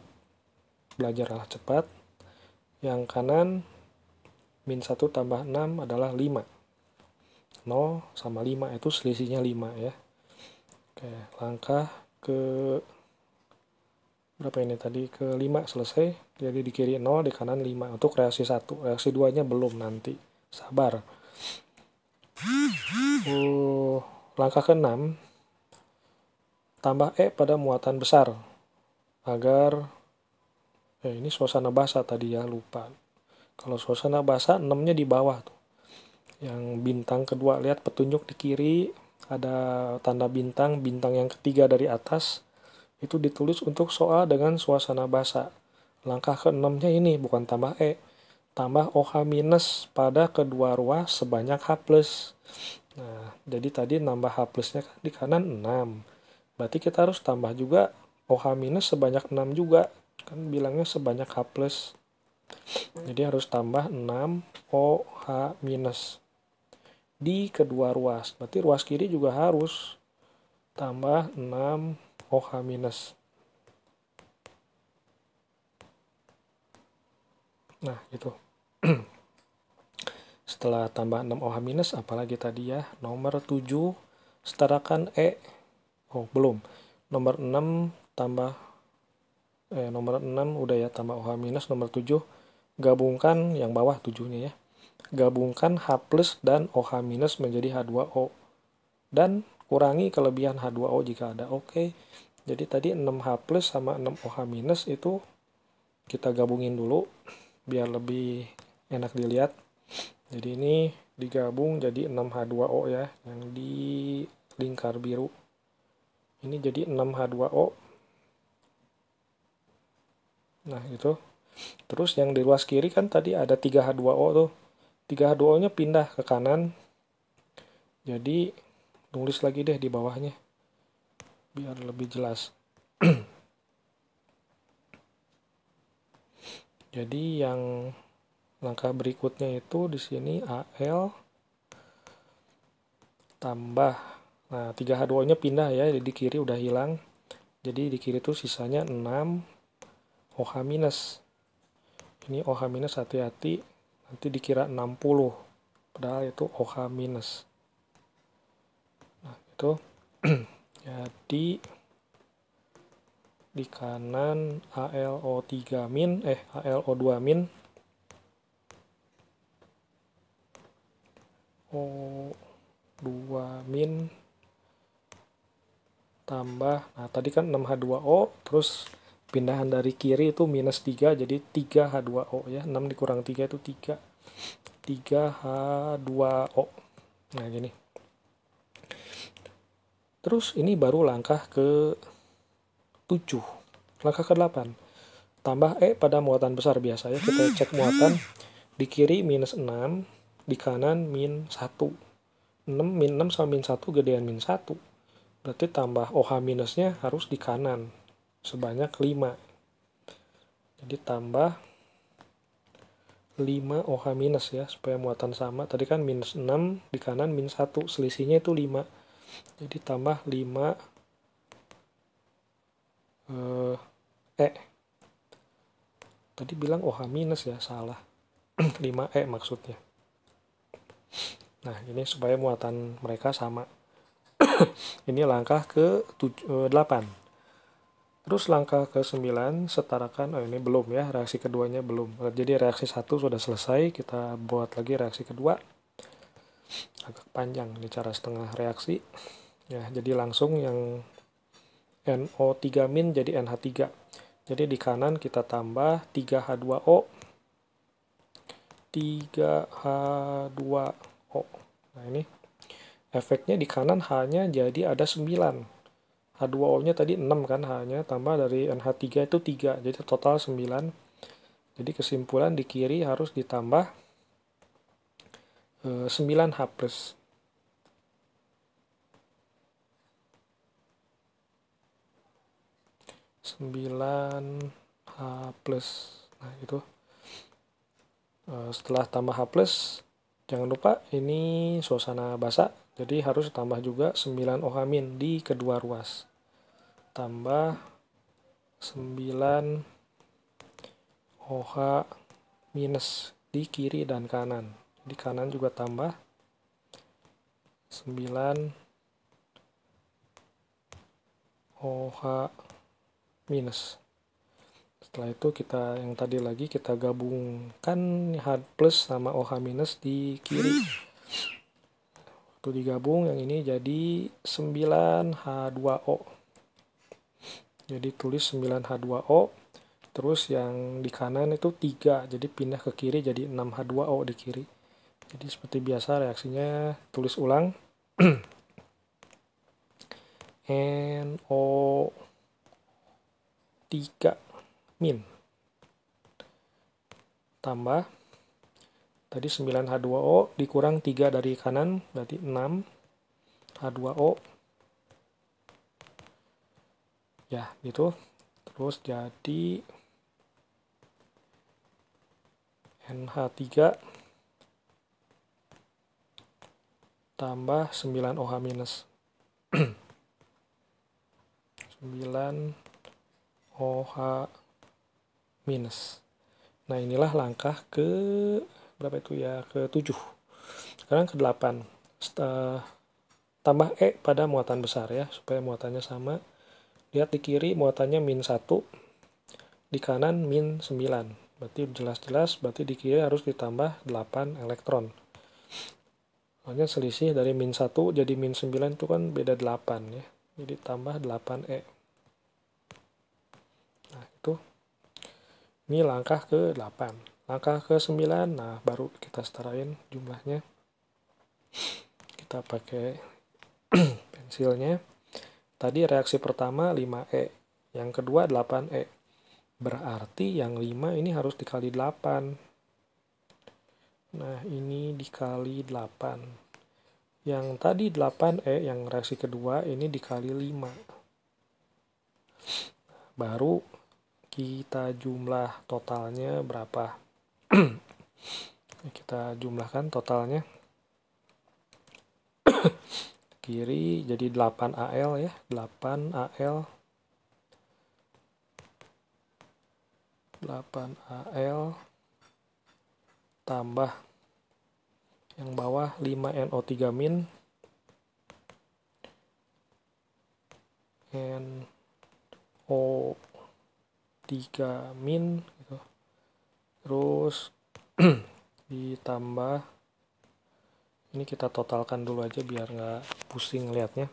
belajarlah cepat. Yang kanan min 1 tambah 6 adalah 5. 0 sama 5 itu selisihnya 5 ya. Oke, langkah ke berapa ini tadi? Ke 5 selesai. Jadi di kiri 0, di kanan 5. Untuk reaksi 1. Reaksi 2-nya belum nanti. Sabar. Langkah ke-6, tambah E pada muatan besar. Agar, ini suasana basah tadi ya, lupa. Kalau suasana basah, 6-nya di bawah tuh. Yang bintang kedua, lihat petunjuk di kiri, ada tanda bintang, bintang yang ketiga dari atas, itu ditulis untuk soal dengan suasana basah. Langkah ke-6-nya ini, bukan tambah E. Tambah OH minus pada kedua ruas sebanyak H plus. Nah, jadi tadi nambah H plusnya di kanan 6. Berarti kita harus tambah juga OH minus sebanyak 6 juga. Kan bilangnya sebanyak H plus. Jadi harus tambah 6 OH minus di kedua ruas. Berarti ruas kiri juga harus tambah 6 OH minus. Nah, itu. Setelah tambah 6 OH minus, apalagi tadi ya, nomor 7, setarakan E. Oh, belum. Nomor 6 tambah, nomor 6 udah ya, tambah OH minus. Nomor 7, gabungkan yang bawah 7-nya ya. Gabungkan H plus dan OH minus menjadi H2O. Dan kurangi kelebihan H2O jika ada. Oke. Jadi tadi 6H plus sama 6OH minus itu kita gabungin dulu biar lebih enak dilihat. Jadi ini digabung jadi 6H2O ya, yang di lingkar biru. Ini jadi 6H2O. Nah, itu. Terus yang di ruas kiri kan tadi ada 3H2O tuh. 3H2O-nya pindah ke kanan. Jadi tulis lagi deh di bawahnya biar lebih jelas. Jadi yang langkah berikutnya itu di sini Al tambah, nah 3H2O-nya pindah ya, di kiri udah hilang. Jadi di kiri itu sisanya 6 OH minus. Ini OH minus, hati-hati nanti dikira 60, padahal itu OH minus. Nah, itu jadi di kanan ALO3 min, ALO2 min, O2 min tambah, nah tadi kan 6H2O, terus pindahan dari kiri itu minus 3, jadi 3H2O ya, 6 dikurang 3 itu 3. 3H2O. Nah, gini. Terus ini baru langkah ke 7. Langkah ke-8. Tambah E pada muatan besar biasa ya. Kita cek muatan. Di kiri minus 6, di kanan min 1. 6, min 6 sama min 1 gedean min 1. Berarti tambah OH minusnya harus di kanan. Sebanyak 5. Jadi tambah 5 OH minus ya, supaya muatan sama. Tadi kan minus 6, di kanan min 1. Selisihnya itu 5. Jadi tambah 5 E. Tadi bilang OH minus ya, salah. 5E maksudnya. Nah, ini supaya muatan mereka sama. Ini langkah ke-8. Terus langkah ke-9, setarakan, ini belum ya, reaksi keduanya belum. Jadi reaksi 1 sudah selesai, kita buat lagi reaksi kedua. Agak panjang, ini cara setengah reaksi. Ya, jadi langsung yang NO3- jadi NH3. Jadi di kanan kita tambah 3H2O. 3H2O. Nah, ini efeknya di kanan H-nya jadi ada 9. H2O-nya tadi 6 kan H-nya, tambah dari NH3 itu 3. Jadi total 9. Jadi kesimpulan di kiri harus ditambah 9H plus. 9H plus. Nah, itu. Setelah tambah H plus, jangan lupa ini suasana basah, jadi harus tambah juga 9 OH min di kedua ruas. Tambah 9 OH minus di kiri dan kanan. Di kanan juga tambah 9 OH minus. Setelah itu yang tadi lagi kita gabungkan H plus sama OH minus di kiri. Waktu digabung yang ini jadi 9H2O. Jadi tulis 9H2O. Terus yang di kanan itu 3, jadi pindah ke kiri jadi 6H2O di kiri. Jadi seperti biasa reaksinya tulis ulang. NO3 min tambah tadi 9H2O dikurang 3 dari kanan berarti 6H2O ya gitu. Terus jadi NH3 tambah 9 OH minus. 9 OH minus. Nah, inilah langkah ke berapa itu ya? Ke-7. Sekarang ke-8. Tambah E pada muatan besar ya, supaya muatannya sama. Lihat di kiri muatannya min 1, di kanan min 9. Berarti jelas-jelas berarti di kiri harus ditambah 8 elektron. Soalnya selisih dari min 1 jadi min 9 itu kan beda 8 ya. Jadi tambah 8E. Nah, itu. Ini langkah ke-8. Langkah ke-9, nah baru kita setarain jumlahnya. Kita pakai pensilnya. Tadi reaksi pertama 5E, yang kedua 8E. Berarti yang 5 ini harus dikali 8. Nah, ini dikali 8. Yang tadi 8E, yang reaksi kedua, ini dikali 5. Baru kita jumlah totalnya berapa. Kita jumlahkan totalnya. Kiri jadi 8Al ya, 8Al 8Al tambah yang bawah 5NO3 min NO3 min gitu. Terus ditambah ini kita totalkan dulu aja biar nggak pusing lihatnya.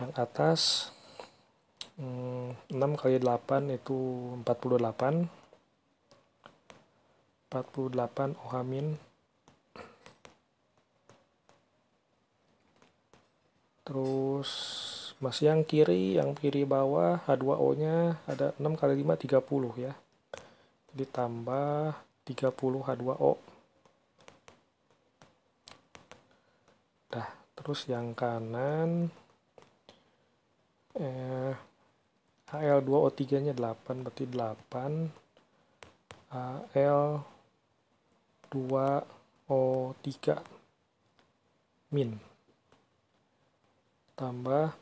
Yang atas 6 kali 8 itu 48. 48 OH min. Terus masih yang kiri bawah H2O-nya ada 6 kali 5 30 ya. Jadi tambah 30 H2O. Dah, terus yang kanan Al2O3-nya 8, berarti 8 Al2O3 min tambah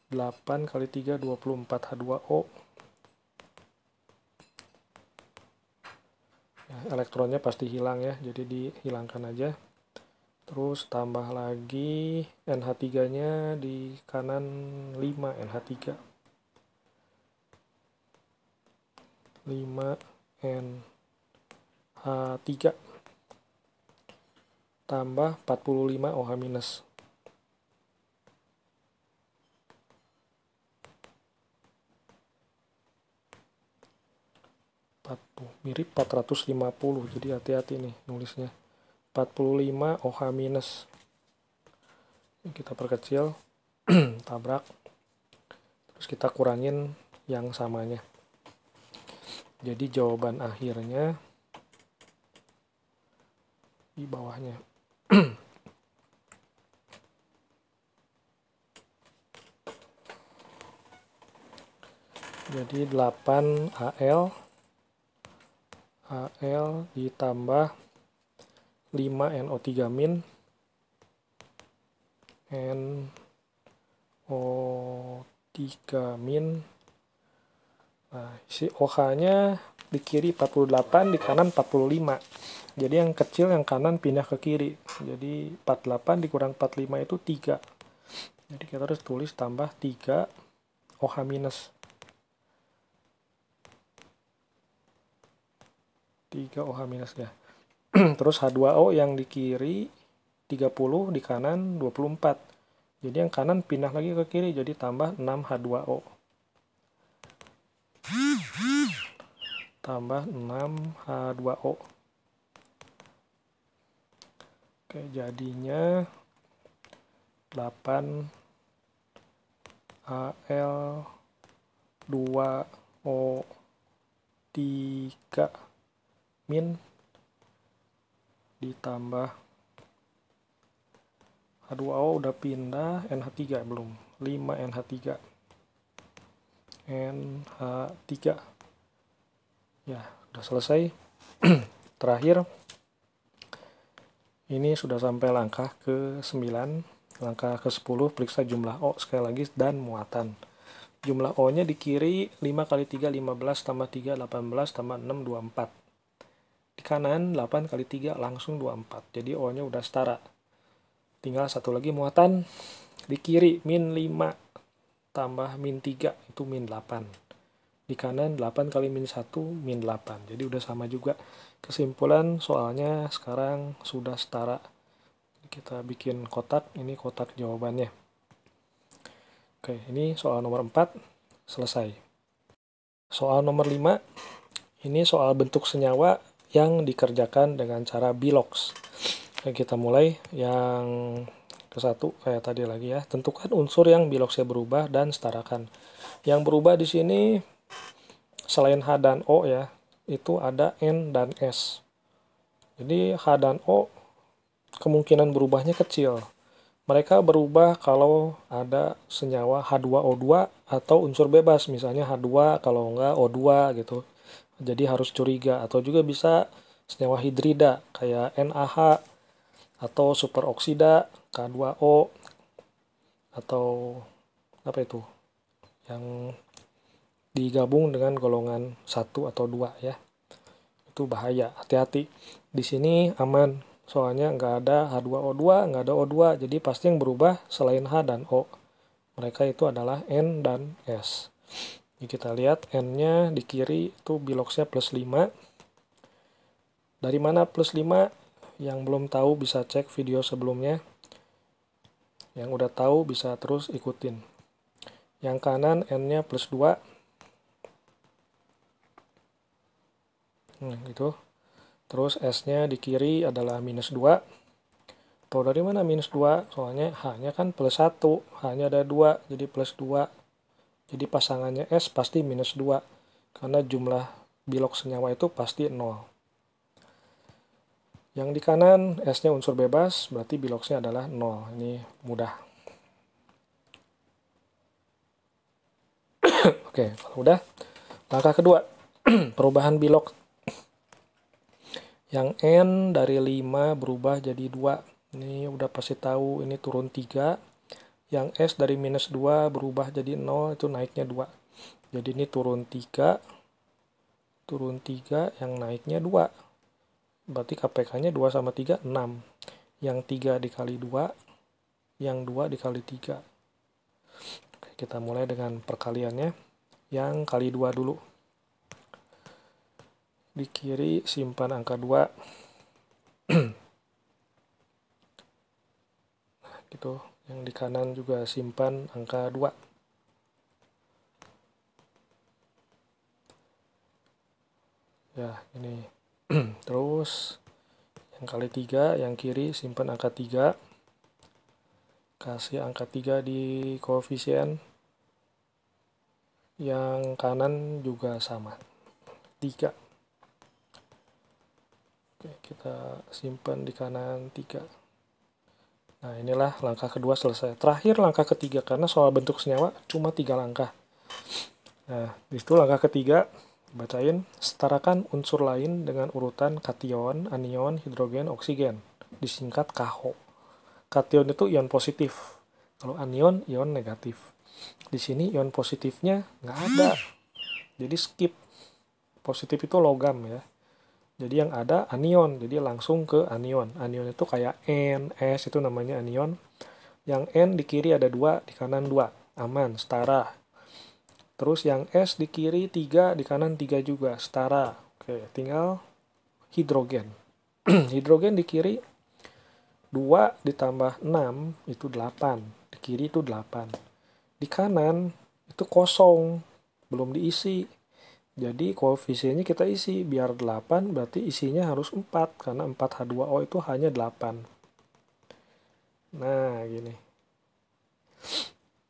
8 kali 3 24 H2O. Elektronnya pasti hilang ya, jadi dihilangkan aja. Terus tambah lagi NH3-nya di kanan 5 NH3. 5 NH3 tambah 45 OH minus. Mirip 450, jadi hati-hati nih nulisnya. 45 OH minus. Kita perkecil, tabrak. terus kita kurangin yang samanya. Jadi jawaban akhirnya di bawahnya. Jadi 8 AL ditambah 5 NO3 min NO3 min. Nah, si OH-nya di kiri 48, di kanan 45. Jadi yang kecil yang kanan pindah ke kiri. Jadi 48 dikurang 45 itu 3. Jadi kita harus tulis tambah 3 OH minus. 3 OH minus ya. Terus H2O yang di kiri 30, di kanan 24. Jadi yang kanan pindah lagi ke kiri, jadi tambah 6 H2O. Tambah 6 H2O. Oke, jadinya 8 Al 2O 3 min ditambah H2O udah pindah, NH3 belum, 5 NH3 ya udah selesai. Terakhir ini sudah sampai langkah ke-9. Langkah ke-10 periksa jumlah O sekali lagi dan muatan. Jumlah O nya di kiri 5 kali 3 15 tambah 3 18 tambah 6 24. Di kanan 8 kali 3 langsung 24. Jadi O nya udah setara. Tinggal satu lagi muatan. Di kiri min 5 tambah min 3 itu min 8. Di kanan 8 kali min 1 min 8. Jadi udah sama juga. Kesimpulan soalnya sekarang sudah setara. Kita bikin kotak. Ini kotak jawabannya. Oke, ini soal nomor 4 selesai. Soal nomor 5, ini soal bentuk senyawa yang dikerjakan dengan cara bilox. Oke, kita mulai yang ke-1 kayak tadi lagi ya. Tentukan unsur yang biloxnya berubah dan setarakan. Yang berubah di sini selain H dan O ya, itu ada N dan S. Jadi H dan O kemungkinan berubahnya kecil. Mereka berubah kalau ada senyawa H2O2 atau unsur bebas, misalnya H2 kalau enggak O2 gitu. Jadi harus curiga. Atau juga bisa senyawa hidrida kayak NaH atau superoksida K2O atau apa itu yang digabung dengan golongan 1 atau 2 ya. Itu bahaya, hati-hati. Di sini aman. Soalnya nggak ada H2O2, nggak ada O2, jadi pasti yang berubah selain H dan O. Mereka itu adalah N dan S. Jadi kita lihat N-nya di kiri itu biloxnya plus 5. Dari mana plus 5? Yang belum tahu bisa cek video sebelumnya. Yang udah tahu bisa terus ikutin. Yang kanan N-nya plus 2. Gitu. Terus S-nya di kiri adalah minus 2. Tahu dari mana minus 2? Soalnya H-nya kan plus 1. H-nya ada 2, jadi plus 2. Jadi pasangannya S pasti minus 2. Karena jumlah bilox senyawa itu pasti 0. Yang di kanan S-nya unsur bebas, berarti biloxnya adalah 0. Ini mudah. Oke, kalau udah. Langkah kedua, perubahan bilox. Yang N dari 5 berubah jadi 2. Ini udah pasti tahu, ini turun 3. Yang S dari minus 2 berubah jadi 0, itu naiknya 2. Jadi ini turun 3, yang naiknya 2. Berarti KPK-nya 2 sama 3, 6. Yang 3 dikali 2, yang 2 dikali 3. Oke, kita mulai dengan perkaliannya. Yang kali 2 dulu. Di kiri simpan angka 2. Nah, gitu. Yang di kanan juga simpan angka 2. Ya, ini. Terus yang kali 3, yang kiri simpan angka 3. Kasih angka 3 di koefisien. yang kanan juga sama, 3. Oke, kita simpan di kanan 3. Nah, inilah langkah kedua selesai. Terakhir langkah ketiga, karena soal bentuk senyawa cuma 3 langkah. Nah, di situ langkah ketiga, bacain, setarakan unsur lain dengan urutan kation, anion, hidrogen, oksigen. Disingkat KAHO. Kation itu ion positif. Kalau anion, ion negatif. Di sini ion positifnya nggak ada. Jadi skip. Positif itu logam ya. Jadi yang ada anion, jadi langsung ke anion. Anion itu kayak N, S itu namanya anion. Yang N di kiri ada 2, di kanan 2. Aman, setara. Terus yang S di kiri 3, di kanan 3 juga, setara. Oke, tinggal hidrogen. Hidrogen di kiri 2 ditambah 6 itu 8. Di kiri itu 8. Di kanan itu kosong, belum diisi. Jadi koefisiennya kita isi, biar 8 berarti isinya harus 4, karena 4H2O itu hanya 8. Nah, gini.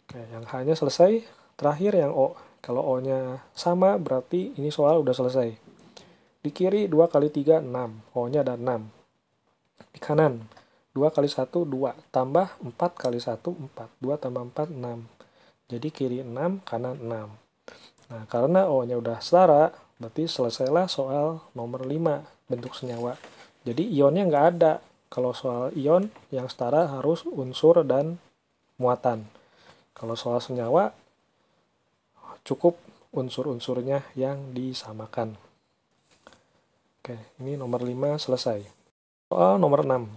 Oke, yang H-nya selesai, terakhir yang O. Kalau O-nya sama berarti ini soal udah selesai. Di kiri 2 kali 3, 6. O-nya ada 6. Di kanan 2 kali 1, 2. Tambah 4 kali 1, 4. 2 tambah 4, 6. Jadi kiri 6, kanan 6. Nah, karena O-nya udah setara, berarti selesailah soal nomor 5, bentuk senyawa. Jadi ionnya nggak ada. Kalau soal ion, yang setara harus unsur dan muatan. Kalau soal senyawa, cukup unsur-unsurnya yang disamakan. Oke, ini nomor 5 selesai. Soal nomor 6.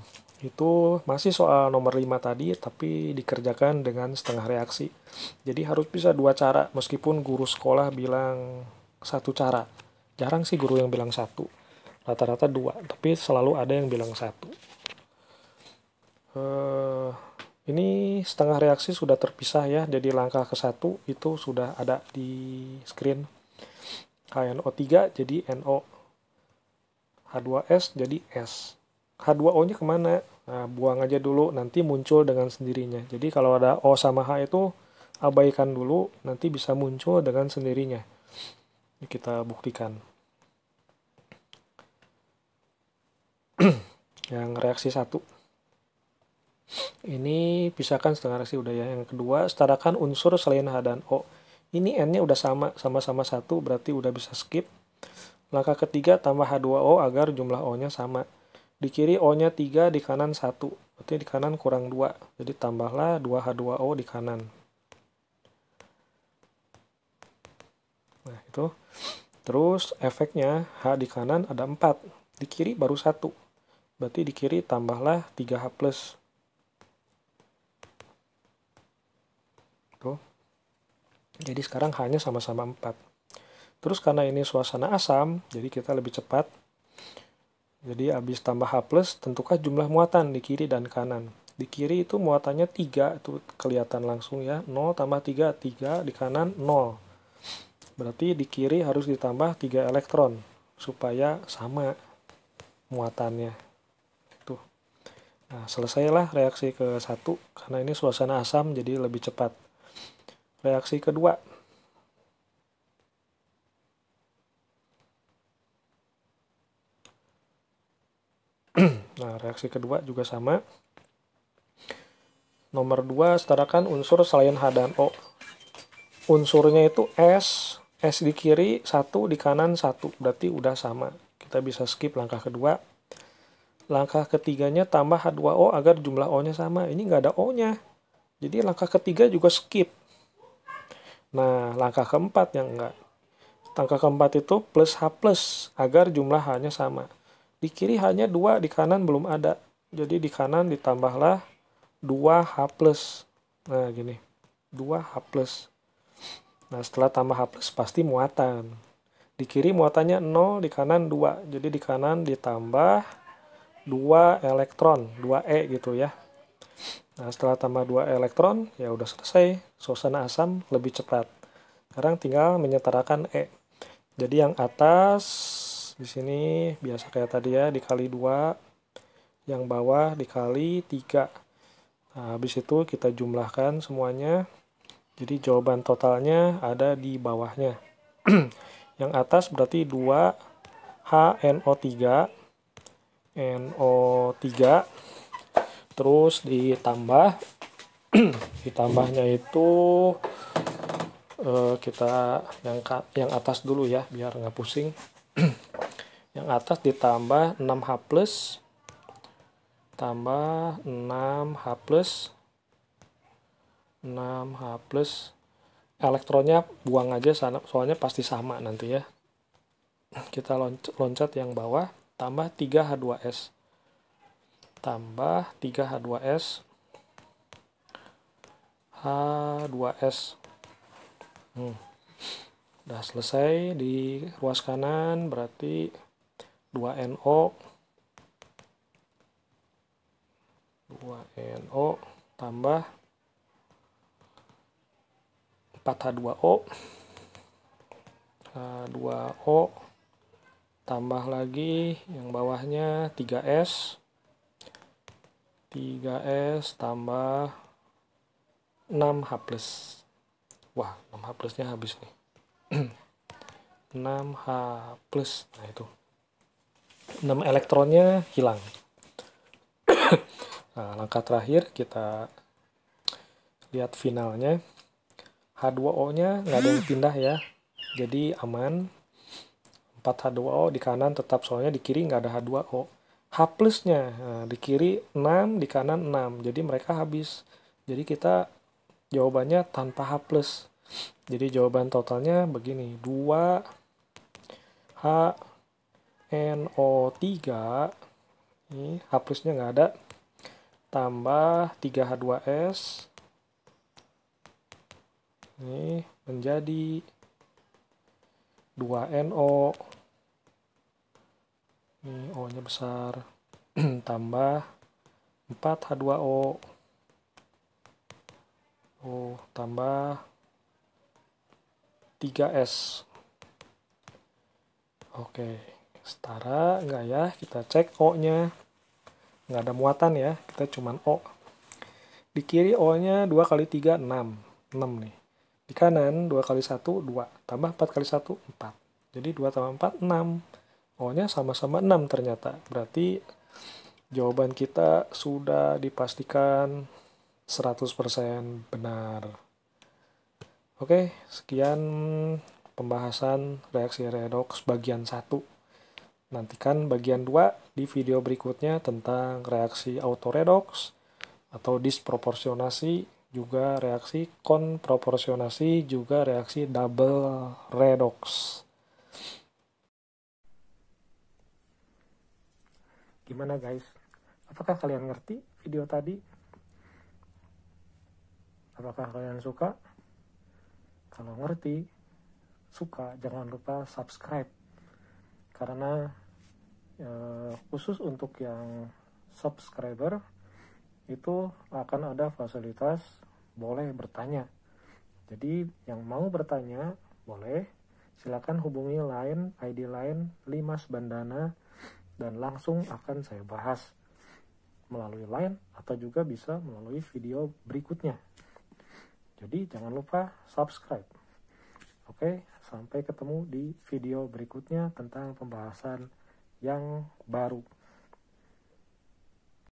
Itu masih soal nomor 5 tadi, tapi dikerjakan dengan setengah reaksi. Jadi harus bisa 2 cara, meskipun guru sekolah bilang 1 cara. Jarang sih guru yang bilang 1. Rata-rata 2, tapi selalu ada yang bilang 1. Ini setengah reaksi sudah terpisah ya, jadi langkah ke-1 itu sudah ada di screen. KNO3 jadi NO. H2S jadi S. H2O-nya kemana? Nah, buang aja dulu, nanti muncul dengan sendirinya. Jadi kalau ada O sama H itu abaikan dulu, nanti bisa muncul dengan sendirinya. Ini kita buktikan. Yang reaksi 1. Ini pisahkan setengah reaksi udah ya. Yang kedua, setarakan unsur selain H dan O. Ini N-nya udah sama-sama 1, berarti udah bisa skip. Langkah ketiga, tambah H2O agar jumlah O-nya sama. Di kiri O-nya 3, di kanan 1. Berarti di kanan kurang 2. Jadi tambahlah 2H2O di kanan. Nah, itu. Terus efeknya H di kanan ada 4. Di kiri baru 1. Berarti di kiri tambahlah 3H+. Tuh. Jadi sekarang H-nya sama-sama 4. Terus karena ini suasana asam, jadi kita lebih cepat. Jadi habis tambah H+, tentukan jumlah muatan di kiri dan kanan. Di kiri itu muatannya 3, itu kelihatan langsung ya. 0 tambah 3, 3, di kanan 0. Berarti di kiri harus ditambah 3 elektron, supaya sama muatannya. Tuh. Nah, selesailah reaksi ke-1, karena ini suasana asam, jadi lebih cepat. Reaksi kedua. Nah, reaksi kedua juga sama. Nomor 2, setarakan unsur selain H dan O. Unsurnya itu S, S di kiri 1, di kanan 1. Berarti udah sama. Kita bisa skip langkah kedua. Langkah ketiganya tambah H2O agar jumlah O-nya sama. Ini nggak ada O-nya. Jadi langkah ketiga juga skip. Nah, langkah keempat yang enggak. Langkah keempat itu plus H+, agar jumlah H-nya sama. Di kiri hanya 2, di kanan belum ada. Jadi di kanan ditambahlah 2H+. Nah, gini. 2H+. Nah, setelah tambah H+, pasti muatan. Di kiri muatannya 0, di kanan 2. Jadi di kanan ditambah 2 elektron, 2E gitu ya. Nah, setelah tambah 2 elektron, ya udah selesai. Suasana asam lebih cepat. Sekarang tinggal menyetarakan E. Jadi yang atas di sini biasa kayak tadi ya, dikali 2. Yang bawah dikali 3. Nah, habis itu kita jumlahkan semuanya. Jadi jawaban totalnya ada di bawahnya. Yang atas berarti 2HNO3, NO3, terus ditambahnya itu kita yang atas dulu ya, biar nggak pusing. Yang atas ditambah 6H plus, tambah 6H plus, 6H plus, elektronnya buang aja sana, soalnya pasti sama nanti ya. Kita loncat yang bawah, tambah 3H2S, tambah 3H2S, H2S. Udah selesai di ruas kanan, berarti 2NO, 2NO tambah 4H2O, H2O tambah lagi yang bawahnya 3S, 3S tambah 6H plus. Wah, 6H plusnya habis nih. 6H plus, nah itu 6 elektronnya hilang. Nah, langkah terakhir kita lihat finalnya. H2O-nya nggak ada yang pindah ya, jadi aman. 4H2O di kanan tetap, soalnya di kiri nggak ada H2O. H plusnya, nah, di kiri 6, di kanan 6, jadi mereka habis. Jadi kita jawabannya tanpa H plus. Jadi jawaban totalnya begini, 2HNO3, ini H plusnya nggak ada, tambah 3H2S, ini menjadi 2NO, ini O-nya besar, tambah 4H2O, tambah 3S. Oke, setara nggak ya? Kita cek O-nya. Nggak ada muatan ya, kita cuman O. Di kiri O-nya 2 kali 3, 6. 6 nih. Di kanan 2 kali 1, 2. Tambah 4 kali 1, 4. Jadi 2 tambah 4, 6. O-nya sama-sama 6 ternyata. Berarti jawaban kita sudah dipastikan 100% benar. Oke, sekian pembahasan reaksi redoks bagian 1. Nantikan bagian 2 di video berikutnya tentang reaksi autoredoks atau disproporsionasi, juga reaksi konproporsionasi, juga reaksi double redox. Gimana guys? Apakah kalian ngerti video tadi? Apakah kalian suka? Kalau ngerti, suka, jangan lupa subscribe. Karena khusus untuk yang subscriber itu akan ada fasilitas boleh bertanya. Jadi yang mau bertanya boleh, silakan hubungi ID line Limas Bandana dan langsung akan saya bahas melalui line atau juga bisa melalui video berikutnya. Jadi jangan lupa subscribe. Oke, sampai ketemu di video berikutnya tentang pembahasan yang baru.